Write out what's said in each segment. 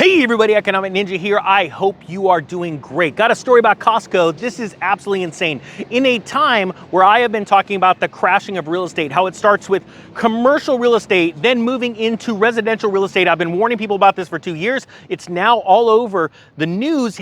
Hey everybody, Economic Ninja here. I hope you are doing great. Got a story about Costco. This is absolutely insane. In a time where I have been talking about the crashing of real estate, how it starts with commercial real estate, then moving into residential real estate. I've been warning people about this for 2 years. It's now all over the news,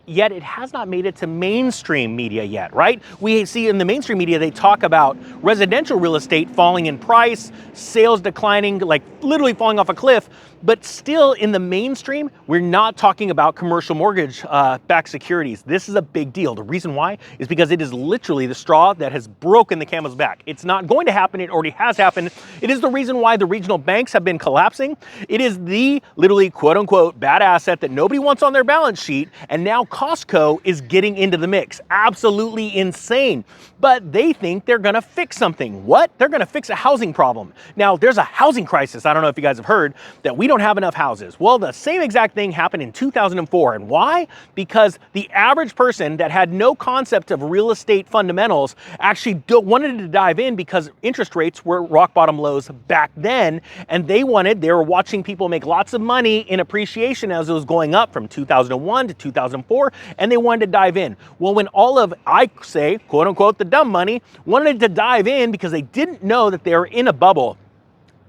yet it has not made it to mainstream media yet, right? We see in the mainstream media, they talk about residential real estate falling in price, sales declining, like literally falling off a cliff. But still in the mainstream, we're not talking about commercial mortgage-backed securities. This is a big deal. The reason why is because it is literally the straw that has broken the camel's back. It's not going to happen. It already has happened. It is the reason why the regional banks have been collapsing. It is the literally quote unquote bad asset that nobody wants on their balance sheet. And now Costco is getting into the mix. Absolutely insane. But they think they're going to fix something. What? They're going to fix a housing problem. Now, there's a housing crisis. I don't know if you guys have heard that we don't have enough houses. Well, the same exact thing happened in 2004. And why? Because the average person that had no concept of real estate fundamentals actually wanted to dive in because interest rates were rock bottom lows back then. And they were watching people make lots of money in appreciation as it was going up from 2001 to 2004. And they wanted to dive in. Well, when all of, I say, quote unquote, the dumb money wanted to dive in because they didn't know that they were in a bubble,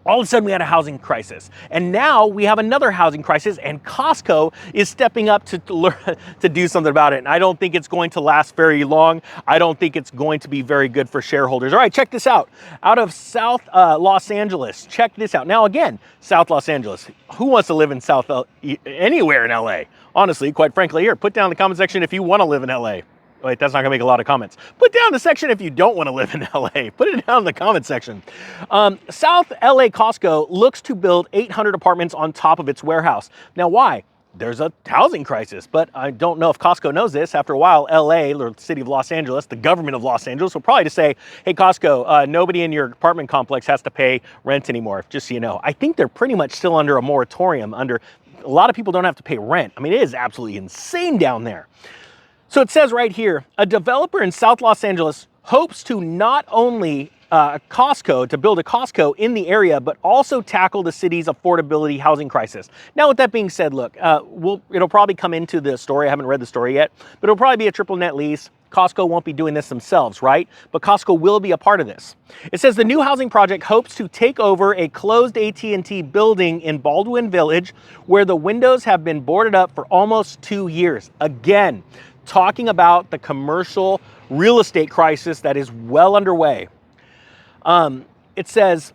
all of a sudden we had a housing crisis. And now we have another housing crisis, and Costco is stepping up to do something about it. And I don't think it's going to last very long. I don't think it's going to be very good for shareholders. All right, check this out. Out of South Los Angeles, check this out. Now again, South Los Angeles. Who wants to live in anywhere in LA? Honestly, quite frankly, here, put down in the comment section if you want to live in LA. Wait, that's not gonna make a lot of comments. Put down the section if you don't wanna live in LA. Put it down in the comment section. South LA Costco looks to build 800 apartments on top of its warehouse. Now why? There's a housing crisis, but I don't know if Costco knows this. After a while, LA, or the city of Los Angeles, the government of Los Angeles, will probably just say, hey Costco, nobody in your apartment complex has to pay rent anymore, just so you know. I think they're pretty much still under a moratorium, a lot of people don't have to pay rent. I mean, it is absolutely insane down there. So it says right here, a developer in South Los Angeles hopes to not only build a Costco in the area, but also tackle the city's affordability housing crisis. Now, with that being said, look, it'll probably come into the story. I haven't read the story yet, but it'll probably be a triple net lease. Costco won't be doing this themselves, right? But Costco will be a part of this. It says the new housing project hopes to take over a closed AT&T building in Baldwin Village, where the windows have been boarded up for almost 2 years. Again, talking about the commercial real estate crisis that is well underway. It says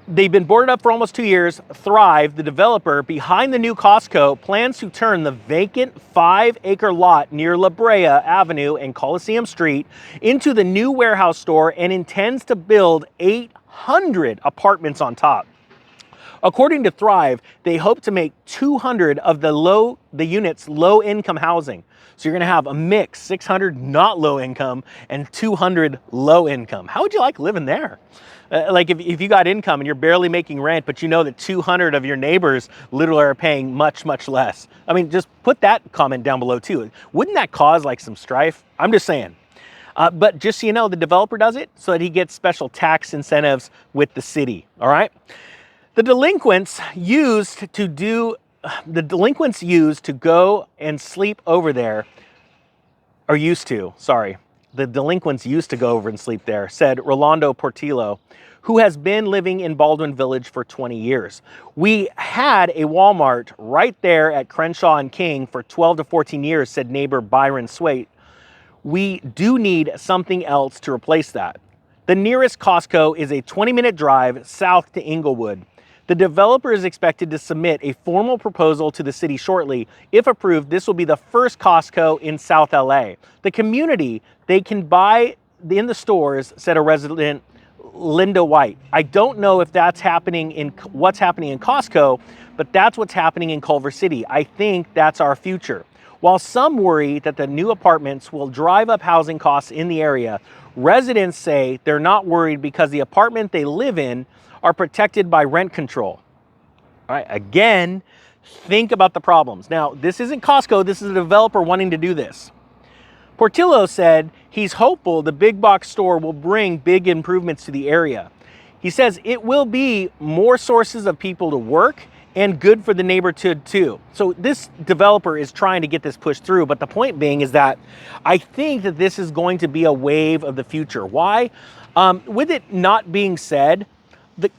they've been boarded up for almost 2 years. Thrive, the developer behind the new Costco, plans to turn the vacant 5-acre lot near La Brea Avenue and Coliseum Street into the new warehouse store and intends to build 800 apartments on top. According to Thrive, they hope to make 200 of the units low-income housing. So you're gonna have a mix, 600 not low income and 200 low income. How would you like living there? Like if you got income and you're barely making rent, but you know that 200 of your neighbors literally are paying much, much less. I mean, just put that comment down below too. Wouldn't that cause like some strife? I'm just saying. But just so you know, the developer does it so that he gets special tax incentives with the city, all right? The delinquents used to go and sleep over there, the delinquents used to go over and sleep there, said Rolando Portillo, who has been living in Baldwin Village for 20 years. We had a Walmart right there at Crenshaw and King for 12 to 14 years, said neighbor Byron Swait. We do need something else to replace that. The nearest Costco is a 20-minute drive south to Inglewood. The developer is expected to submit a formal proposal to the city shortly. If approved, this will be the first Costco in South LA. The community, they can buy in the stores, said a resident, Linda White. I don't know if that's what's happening in Costco, but that's what's happening in Culver City. I think that's our future. While some worry that the new apartments will drive up housing costs in the area, residents say they're not worried because the apartment they live in are protected by rent control. All right, again, think about the problems. Now, this isn't Costco, this is a developer wanting to do this. Portillo said he's hopeful the big box store will bring big improvements to the area. He says it will be more sources of people to work and good for the neighborhood too. So this developer is trying to get this pushed through, but the point being is that I think that this is going to be a wave of the future. Why? With it not being said,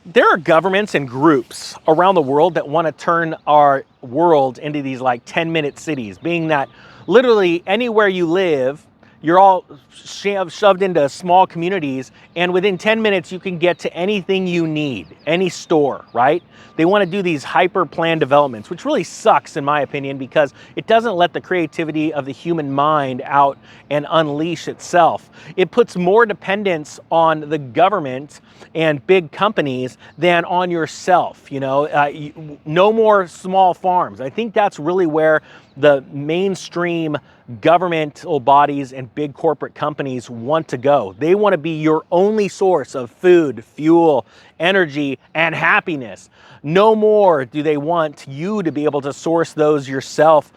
there are governments and groups around the world that want to turn our world into these like 10-minute cities, being that literally anywhere you live, you're all shoved into small communities, and within 10 minutes you can get to anything you need, any store, right? They want to do these hyper planned developments, which really sucks in my opinion, because it doesn't let the creativity of the human mind out and unleash itself. It puts more dependence on the government and big companies than on yourself. No more small farms. I think that's really where the mainstream governmental bodies and big corporate companies want to go. They want to be your only source of food, fuel, energy, and happiness. No more do they want you to be able to source those yourself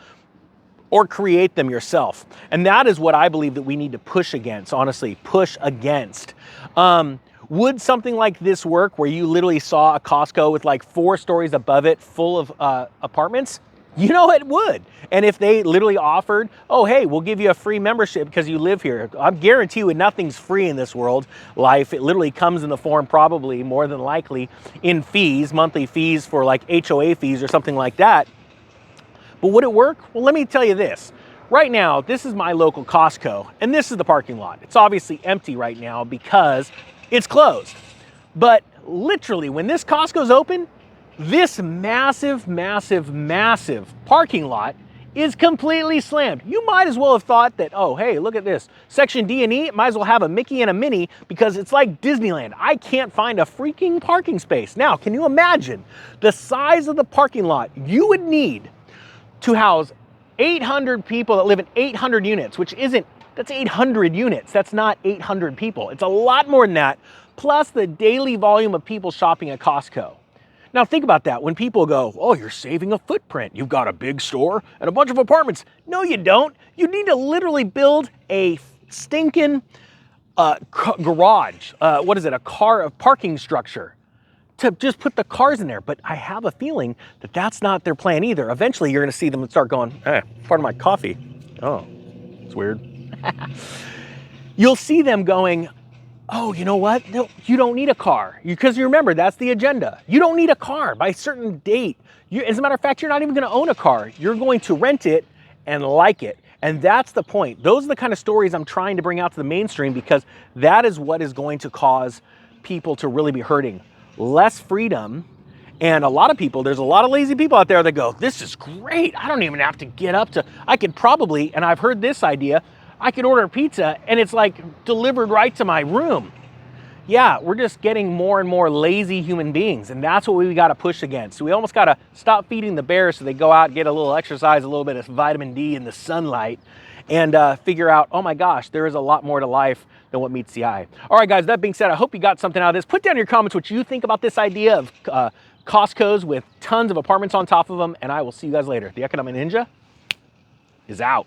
or create them yourself. And that is what I believe that we need to push against, honestly, push against. Would something like this work, where you literally saw a Costco with like 4 stories above it full of apartments? It would. And if they literally offered, oh, hey, we'll give you a free membership because you live here. I guarantee you nothing's free in this world. Life, it literally comes in the form, probably more than likely, in fees, monthly fees for like HOA fees or something like that. But would it work? Well, let me tell you this. Right now, this is my local Costco, and this is the parking lot. It's obviously empty right now because it's closed. But literally, when this Costco's open, this massive, massive, massive parking lot is completely slammed. You might as well have thought that, oh, hey, look at this. Section D and E, it might as well have a Mickey and a Minnie, because it's like Disneyland. I can't find a freaking parking space. Now, can you imagine the size of the parking lot you would need to house 800 people that live in 800 units, that's 800 units. That's not 800 people. It's a lot more than that, plus the daily volume of people shopping at Costco. Now think about that. When people go, oh, you're saving a footprint. You've got a big store and a bunch of apartments. No, you don't. You need to literally build a stinking garage. A parking structure to just put the cars in there. But I have a feeling that that's not their plan either. Eventually you're going to see them start going, hey, part of my coffee. Oh, it's weird. You'll see them going, oh, you know what? No, you don't need a car. Because you remember, that's the agenda. You don't need a car by a certain date. As a matter of fact, you're not even going to own a car. You're going to rent it and like it. And that's the point. Those are the kind of stories I'm trying to bring out to the mainstream, because that is what is going to cause people to really be hurting. Less freedom. And a lot of people, there's a lot of lazy people out there that go, this is great. I don't even have to get up I could probably, and I've heard this idea, I could order pizza and it's like delivered right to my room. Yeah, we're just getting more and more lazy human beings, and that's what we got to push against. So we almost got to stop feeding the bears so they go out, get a little exercise, a little bit of vitamin D in the sunlight, and figure out, oh my gosh, there is a lot more to life than what meets the eye. All right, guys, that being said, I hope you got something out of this. Put down in your comments what you think about this idea of Costco's with tons of apartments on top of them, and I will see you guys later. The Economic Ninja is out.